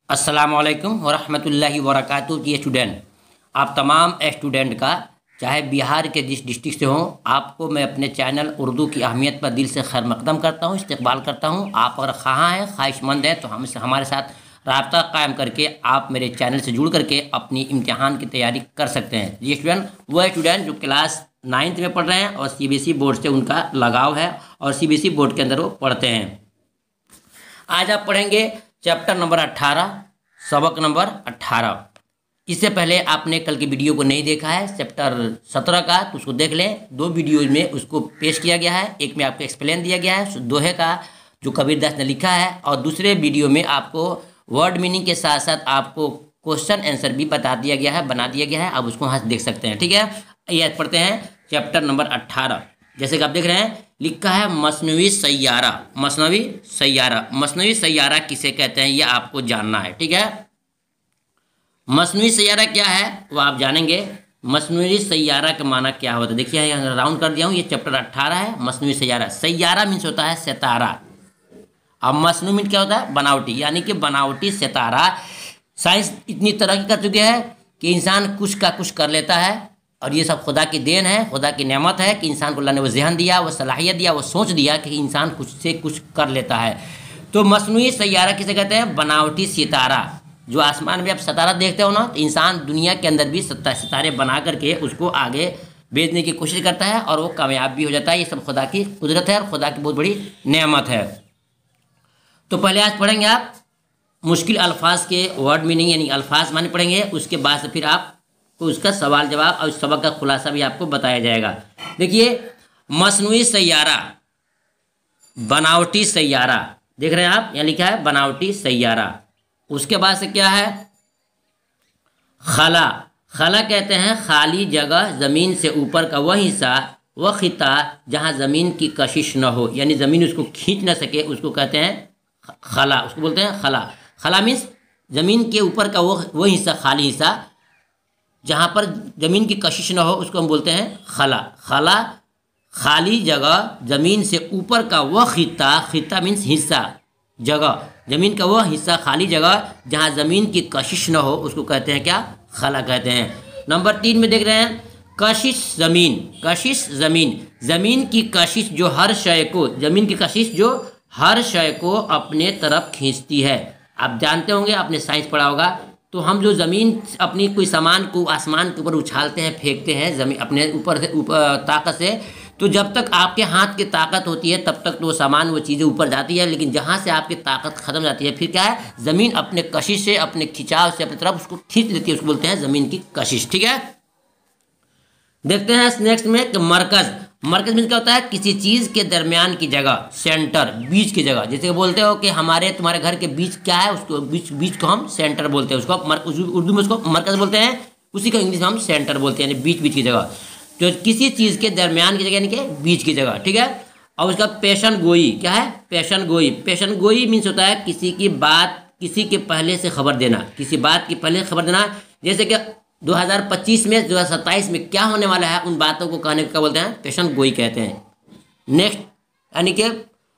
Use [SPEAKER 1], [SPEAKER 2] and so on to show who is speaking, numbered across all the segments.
[SPEAKER 1] अस्सलामुअलैकुम वरहमतुल्लाहि वबरकातुहू। जी स्टूडेंट, आप तमाम स्टूडेंट का चाहे बिहार के जिस डिस्ट्रिक्ट से हों, आपको मैं अपने चैनल उर्दू की अहमियत पर दिल से खैर मकदम करता हूँ, इस्तकबाल करता हूँ। आप अगर ख़्वाह हैं, ख्वाहिशमंद हैं तो हमसे हमारे साथ राब्ता कायम करके आप मेरे चैनल से जुड़ करके अपनी इम्तिहान की तैयारी कर सकते हैं। जी स्टूडेंट, वह स्टूडेंट जो क्लास 9th में पढ़ रहे हैं और CBSE बोर्ड से उनका लगाव है और CBSE बोर्ड के अंदर वो पढ़ते हैं। आज आप पढ़ेंगे चैप्टर नंबर 18, सबक नंबर 18। इससे पहले आपने कल की वीडियो को नहीं देखा है चैप्टर 17 का, तो उसको देख लें। 2 वीडियो में उसको पेश किया गया है, एक में आपको एक्सप्लेन दिया गया है दोहे का जो कबीर दास ने लिखा है, और दूसरे वीडियो में आपको वर्ड मीनिंग के साथ साथ आपको क्वेश्चन आंसर भी बता दिया गया है, बना दिया गया है। आप उसको वहाँ से देख सकते हैं। ठीक है, ये पढ़ते हैं चैप्टर नंबर 18। जैसे कि आप देख रहे हैं, लिखा है मसनवी सैयारा। मसनवी सैयारा, मसनवी सैयारा किसे कहते हैं ये आपको जानना है। ठीक है, मसनवी सैयारा क्या है वो आप जानेंगे। मसनवी सैयारा का माना क्या होता है, देखिए यहाँ राउंड कर दिया हूँ। ये चैप्टर 18 है। मसनवी सैयारा, सैयारा मीन्स होता है सितारा। अब मसनू मीन्स क्या होता है, बनावटी, यानी कि बनावटी सितारा। साइंस इतनी तरक्की कर चुकी है कि इंसान कुछ का कुछ कर लेता है, और ये सब खुदा की देन है, खुदा की नेमत है कि इंसान को अल्लाह ने वो जहन दिया, वो सलाहियत दिया, वो सोच दिया कि इंसान कुछ से कुछ कर लेता है। तो मसनूई सैयारा किसे कहते हैं, बनावटी सितारा। जो आसमान में आप सितारा देखते हो ना, तो इंसान दुनिया के अंदर भी सितारे बना करके उसको आगे भेजने की कोशिश करता है और वो कामयाब भी हो जाता है। ये सब खुदा की कुदरत है और खुदा की बहुत बड़ी नेमत है। तो पहले आज पढ़ेंगे आप मुश्किल अल्फाज के वर्ड मीनिंग यानी अल्फाज माने पढ़ेंगे। उसके बाद से फिर आप तो उसका सवाल जवाब और सबक का खुलासा भी आपको बताया जाएगा। देखिए, मसनूई सैयारा, बनावटी सैयारा, देख रहे हैं आप, यहाँ लिखा है बनावटी सैयारा। उसके बाद से क्या है, खला। खला कहते हैं खाली जगह, ज़मीन से ऊपर का वह हिस्सा, वह खिता जहाँ ज़मीन की कशिश न हो, यानी ज़मीन उसको खींच न सके, उसको कहते हैं खला, उसको बोलते हैं खला। खला मीन्स ज़मीन के ऊपर का वो हिस्सा, खाली हिस्सा जहाँ पर ज़मीन की कशिश न हो, उसको हम बोलते हैं खला। खला खाली जगह, ज़मीन से ऊपर का वह खिता, खिता मीन्स हिस्सा, जगह, ज़मीन का वह हिस्सा, खाली जगह जहाँ ज़मीन की कशिश न हो, उसको कहते हैं क्या, खला कहते हैं। नंबर 3 में देख रहे हैं, कशिश ज़मीन। कशिश ज़मीन, ज़मीन की कशिश जो हर शय को, ज़मीन की कशिश जो हर शय को अपने तरफ खींचती है। आप जानते होंगे, आपने साइंस पढ़ा होगा, तो हम जो ज़मीन अपनी कोई सामान को आसमान के ऊपर उछालते हैं, फेंकते हैं ज़मीन अपने ऊपर से ताकत से, तो जब तक आपके हाथ की ताकत होती है तब तक तो वो सामान, वो चीज़ें ऊपर जाती है। लेकिन जहाँ से आपकी ताकत ख़त्म जाती है, फिर क्या है, ज़मीन अपने कशिश से, अपने खिंचाव से अपनी तरफ उसको खींच लेती है, उसको बोलते हैं ज़मीन की कशिश। ठीक है, देखते हैं नेक्स्ट में कि मरकज़। मरकज़ मीन्स क्या होता है, किसी चीज़ के दरमियान की जगह, सेंटर, बीच की जगह। जैसे बोलते हो कि हमारे तुम्हारे घर के बीच क्या है, उसको बीच को हम सेंटर बोलते हैं, उसको उर्दू में उसको मरकज़ बोलते हैं, उसी को इंग्लिश में हम सेंटर बोलते हैं, यानी बीच की जगह, जो किसी चीज़ के दरमियान की जगह यानी कि बीच की जगह। ठीक है, और उसका पेशन गोई क्या है, पेशन गोई। पेशन गोई मीन्स होता है किसी की बात किसी के पहले से खबर देना, किसी बात की पहले खबर देना। जैसे कि 2025 में 2027 में क्या होने वाला है, उन बातों को कहने को क्या बोलते हैं, पेशन गोई कहते हैं। नेक्स्ट यानी कि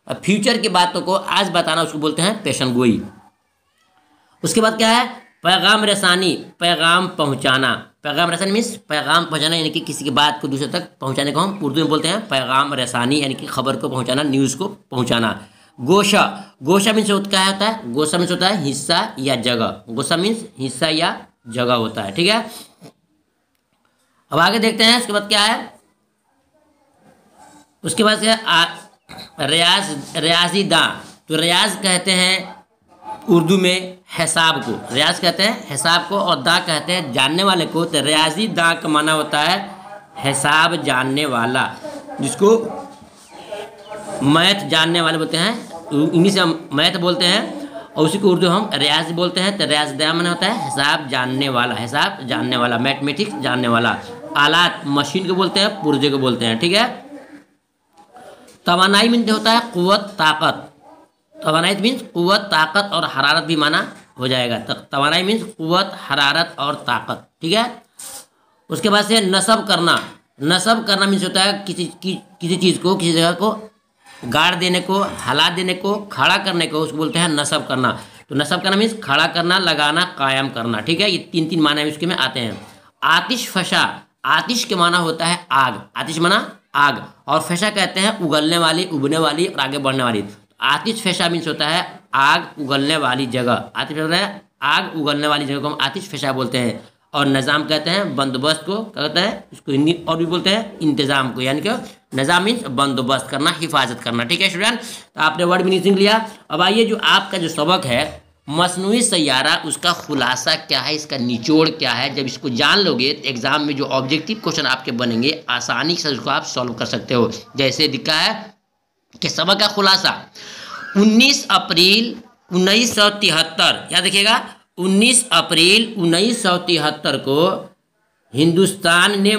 [SPEAKER 1] फ्यूचर की बातों को आज बताना, उसको बोलते हैं पेशन गोई। उसके बाद क्या है, पैगाम रसानी, पैगाम पहुंचाना। पैगाम रसानी मीन्स पैगाम पहुंचाना, यानी कि किसी की बात को दूसरे तक पहुंचाने को हम उर्दू में बोलते हैं पैगाम रसानी, यानी कि खबर को पहुंचाना, न्यूज़ को पहुंचाना। गोशा, गोशा मीन्स क्या होता है, गोशा मीन्स होता है हिस्सा या जगह। गोशा मीन्स हिस्सा या जगह होता है। ठीक है, अब आगे देखते हैं उसके बाद क्या है। उसके बाद रियाजी दां। तो रियाज कहते हैं उर्दू में हिसाब को, रियाज कहते हैं हिसाब को, और दा कहते हैं जानने वाले को। तो रियाजी दा का माना होता है हिसाब जानने वाला, जिसको मैथ जानने वाले बोलते हैं, इंग्लिश में मैथ बोलते हैं, और उसी को उर्दू हम रियाज बोलते हैं। तो रियाज दा माना होता है हिसाब जानने वाला, हिसाब जानने वाला, मैथमेटिक्स जानने वाला। आलात, मशीन को बोलते हैं, पुर्जे को बोलते हैं। ठीक है, तवानाई मीन्स होता है कुव्वत, ताकत। तवानाई मीन्स कुव्वत, ताकत और हरारत भी माना हो जाएगा। तवानाई मीन्स कुव्वत, हरारत और ताकत। ठीक है, उसके बाद से नसब करना। नसब करना मीन्स होता है किसी चीज़ को, किसी जगह को गाड़ देने को, हला देने को, खड़ा करने को, उसको बोलते हैं नसब करना। तो नसब करना मीन्स खड़ा करना, लगाना, कायम करना। ठीक है, ये तीन तीन माने इसके में आते हैं। आतिश फशा, आतिश के माना होता है आग, आतिश माना आग, और फशा कहते हैं उगलने वाली, उगने वाली और आगे बढ़ने वाली। आतिश फशा मीन्स होता है आग उगलने वाली जगह, आतिश होता है आग उगलने वाली जगह को हम आतिश फशा बोलते हैं। और निज़ाम कहते हैं बंदोबस्त को, क्या कहते हैं इसको हिंदी और भी बोलते हैं इंतज़ाम को, यानी कि निज़ाम मीन्स बंदोबस्त करना, हिफाजत करना। ठीक है स्टूडेंट, तो आपने वर्ड मीनिंग सीख लिया। अब आइए जो आपका जो सबक है मसनूई सैयारा, उसका खुलासा क्या है, इसका निचोड़ क्या है। जब इसको जान लोगे तो एग्जाम में जो ऑब्जेक्टिव क्वेश्चन आपके बनेंगे आसानी से उसको आप सॉल्व कर सकते हो। जैसे दिखा है कि सबक का खुलासा 19 अप्रैल 1973, याद रखिएगा 19 अप्रैल 1973 को हिंदुस्तान ने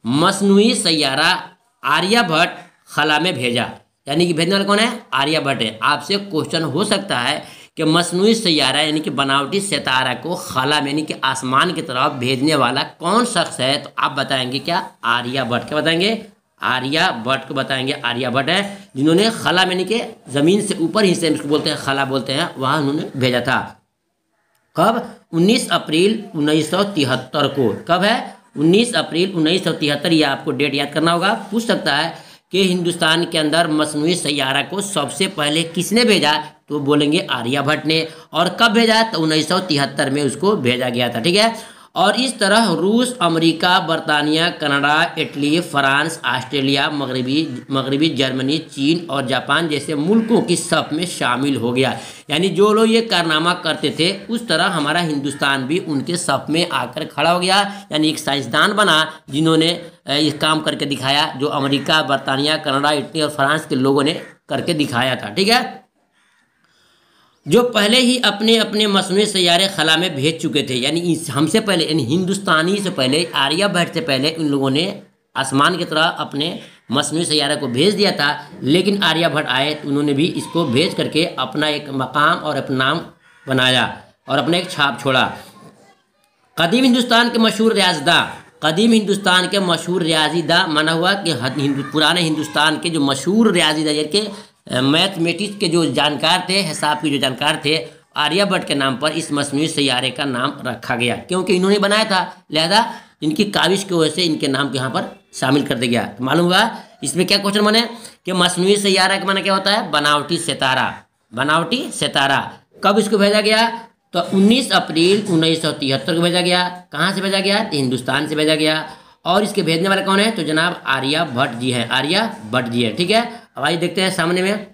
[SPEAKER 1] मसनूई सैयारा आर्यभट्ट खला में भेजा, यानी कि भेजने वाला कौन है, आर्यभट्ट है। आपसे क्वेश्चन हो सकता है कि मसनूई सैयारा यानी कि बनावटी सितारा को खला में यानी कि आसमान की तरफ भेजने वाला कौन शख्स है, तो आप बताएंगे क्या, आर्यभट्ट। क्या बताएंगे, आर्यभट्ट को बताएंगे। आर्यभट्ट है जिन्होंने खला में यानी कि जमीन से ऊपर हिस्से में इसको बोलते हैं खला बोलते हैं, वहां उन्होंने भेजा था। कब, 19 अप्रैल 1973 को। कब है, 19 अप्रैल 1973। ये आपको डेट याद करना होगा। पूछ सकता है कि हिंदुस्तान के अंदर मसनूई सैयारा को सबसे पहले किसने भेजा, तो बोलेंगे आर्यभट्ट ने। और कब भेजा, तो 1973 में उसको भेजा गया था। ठीक है, और इस तरह रूस, अमेरिका, बरतानिया, कनाडा, इटली, फ्रांस, ऑस्ट्रेलिया, मगरबी जर्मनी, चीन और जापान जैसे मुल्कों की सफ़ में शामिल हो गया। यानी जो लोग ये कारनामा करते थे उस तरह हमारा हिंदुस्तान भी उनके सफ़ में आकर खड़ा हो गया। यानी एक साइंसदान बना जिन्होंने ये काम करके दिखाया, जो अमेरिका, बरतानिया, कनाडा, इटली और फ्रांस के लोगों ने करके दिखाया था। ठीक है, जो पहले ही अपने अपने मसनूई सैयारे खला में भेज चुके थे, यानी हमसे पहले, यानी हिंदुस्तानी से पहले, आर्यभट्ट से पहले इन लोगों ने आसमान की तरह अपने मसनूई सैयारे को भेज दिया था। लेकिन आर्यभट्ट आए तो उन्होंने भी इसको भेज करके अपना एक मकाम और अपना नाम बनाया और अपना एक छाप छोड़ा। कदीम हिंदुस्तान के मशहूर रियाज़दा, कदीम हिंदुस्तान के मशहूर रियाज़ीदा माना हुआ कि पुराने हिंदुस्तान के जो मशहूर रियाज़ीदा के मैथमेटिक्स के जो जानकार थे, हिसाब के जो जानकार थे, आर्यभट्ट के नाम पर इस मसनूई सैयारे का नाम रखा गया, क्योंकि इन्होंने बनाया था। लिहाजा इनकी काविश की वजह से इनके नाम को यहाँ पर शामिल कर दिया गया। तो मालूम हुआ इसमें क्या क्वेश्चन बने कि मसनूई सैयारा का माना क्या होता है, बनावटी सितारा, बनावटी सितारा। कब इसको भेजा गया, तो 19 अप्रैल 1973 को भेजा गया। कहाँ से भेजा गया, तो हिंदुस्तान से भेजा गया। और इसके भेजने वाले कौन है, तो जनाब आर्यभट्ट जी हैं, आर्यभट्ट जी है। ठीक है, अब आइए देखते हैं सामने में।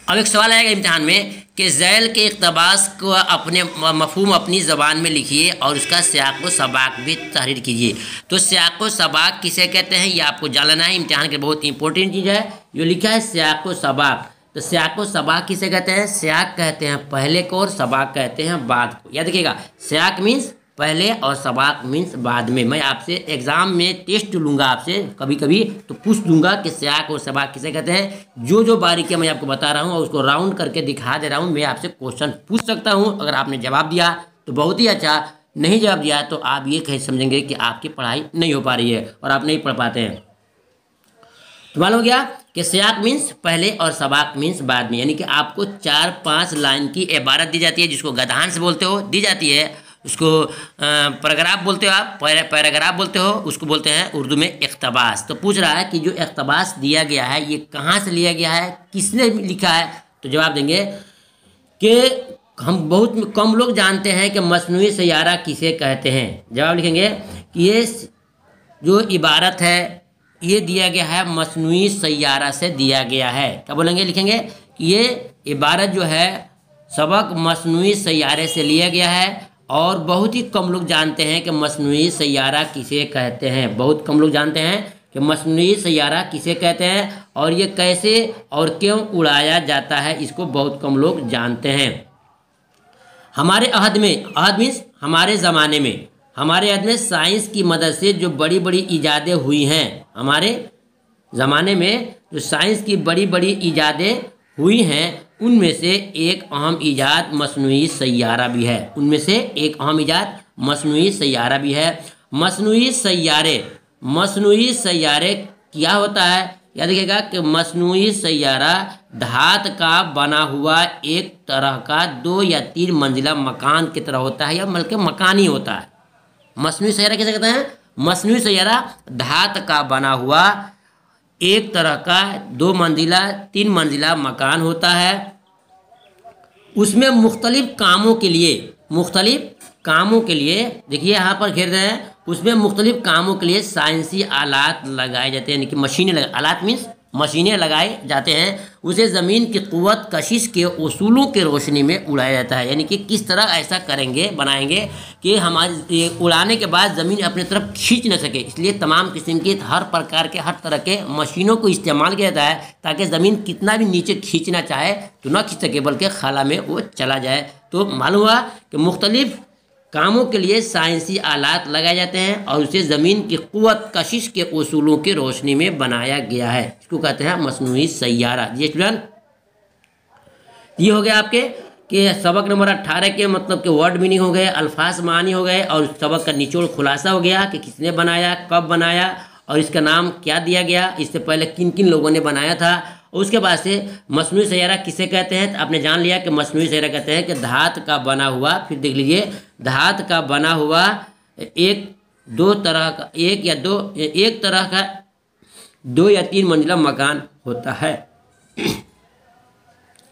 [SPEAKER 1] अब एक सवाल आएगा इम्तिहान में कि ज़ैल के इक़्तिबास को अपने मफ़हूम अपनी ज़बान में लिखिए और उसका सियाक़ व सबाक़ भी तहरीर कीजिए। तो सियाक़ व सबाक़ किसे कहते हैं, ये आपको जानना है। इम्तिहान के बहुत इंपॉर्टेंट चीज़ है, जो लिखा है सियाक़ व सबाक़। तो सियाक़ व सबाक़ किसे कहते हैं, सियाक़ कहते हैं पहले को और सबाक़ कहते हैं बाद को। याद रखिएगा, सियाक़ मीन्स पहले और सबाक़ मीन्स बाद में। मैं आपसे एग्जाम में टेस्ट लूँगा आपसे कभी कभी, तो पूछ दूंगा कि सियाक़ और सबाक़ किसे कहते हैं। जो जो बारीकियाँ मैं आपको बता रहा हूँ और उसको राउंड करके दिखा दे रहा हूँ, मैं आपसे क्वेश्चन पूछ सकता हूँ। अगर आपने जवाब दिया तो बहुत ही अच्छा, नहीं जवाब दिया तो आप ये कह समझेंगे कि आपकी पढ़ाई नहीं हो पा रही है और आप नहीं पढ़ पाते हैं। तो मालूम हो गया कि सियाक़ मीन्स पहले और सबाक़ मीन्स बाद में। यानी कि आपको 4-5 लाइन की इबारत दी जाती है, जिसको गधान से बोलते हो, दी जाती है। उसको पैराग्राफ बोलते हो आप, पैराग्राफ बोलते हो, उसको बोलते हैं उर्दू में इक़्तिबास। तो पूछ रहा है कि जो इक़्तिबास दिया गया है ये कहाँ से लिया गया है, किसने लिखा है, तो जवाब देंगे कि हम बहुत कम लोग जानते हैं कि मसनूई सैयारा किसे कहते हैं। जवाब लिखेंगे कि ये जो इबारत है ये दिया गया है मसनूई सैयारा से दिया गया है। क्या बोलेंगे, लिखेंगे कि ये इबारत जो है सबक मसनूई सैयारे से लिया गया है। और बहुत ही कम लोग जानते हैं कि मसनूई सैयारा किसे कहते हैं, बहुत कम लोग जानते हैं कि मसनूई सैयारा किसे कहते हैं और ये कैसे और क्यों उड़ाया जाता है, इसको बहुत कम लोग जानते हैं। हमारे अहद में, अहद मीन्स हमारे ज़माने में, हमारे अहद में साइंस की मदद से जो बड़ी बड़ी इजादें हुई हैं, हमारे ज़माने में जो साइंस की बड़ी बड़ी इजादें हुई हैं, उनमें से एक अहम इजाद मसनूई सैयारा भी है। उनमें से एक अहम इजाद मसनूई सैयारा भी है। मसनूई सैयारे क्या होता है, याद रखिएगा कि मसनूई सैयारा धातु का बना हुआ एक तरह का 2 या 3 मंजिला मकान की तरह होता है, या बल्कि मकान ही होता है। मसनूई सैयारा कैसे कहते हैं? मसनूई सैयारा धातु का बना हुआ एक तरह का 2 मंजिला 3 मंजिला मकान होता है। उसमें मुख्तलिफ कामों के लिए देखिए यहाँ पर घेर रहे हैं, उसमें मुख्तलिफ कामों के लिए साइंसी आलात लगाए जाते हैं, यानी कि आलात मीन्स मशीनें लगाए जाते हैं। उसे ज़मीन की क़ुव्वत कशिश के उसूलों के रोशनी में उड़ाया जाता है, यानी कि किस तरह ऐसा बनाएंगे कि हमारी उड़ाने के बाद ज़मीन अपनी तरफ खींच न सके। इसलिए तमाम किस्म के हर प्रकार के हर तरह के मशीनों को इस्तेमाल किया जाता है, ताकि ज़मीन कितना भी नीचे खींचना चाहे तो न खींच सके, बल्कि खाला में वो चला जाए। तो मालूम हुआ कि मुख्तलिफ कामों के लिए साइंसी आलात लगाए जाते हैं और उसे ज़मीन की क़ुव्वत कशिश के उसूलों की रोशनी में बनाया गया है। इसको कहते हैं मसनूई सैयारा। जी स्टूडेंट, ये हो गया आपके कि सबक नंबर 18 के मतलब के वर्ड मीनिंग हो गए, अल्फाज मानी हो गए, और सबक का निचोड़ खुलासा हो गया कि किसने बनाया, कब बनाया और इसका नाम क्या दिया गया, इससे पहले किन किन लोगों ने बनाया था। और उसके बाद से मसनूई सैयारा किसे कहते हैं, तो आपने जान लिया कि मसनूई सैयारा कहते हैं कि धातु का बना हुआ, फिर देख लीजिए, धातु का बना हुआ एक तरह का 2 या 3 मंजिला मकान होता है।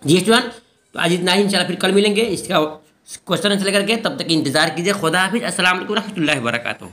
[SPEAKER 1] जी स्टूडेंट, तो आज इतना ही, इंशाल्लाह फिर कल मिलेंगे इसका क्वेश्चन आंसर लेकर के। तब तक इंतजार कीजिए। खुदा हाफिज़। अस्सलाम वालेकुम रहमतुल्लाहि व बरकातुहू।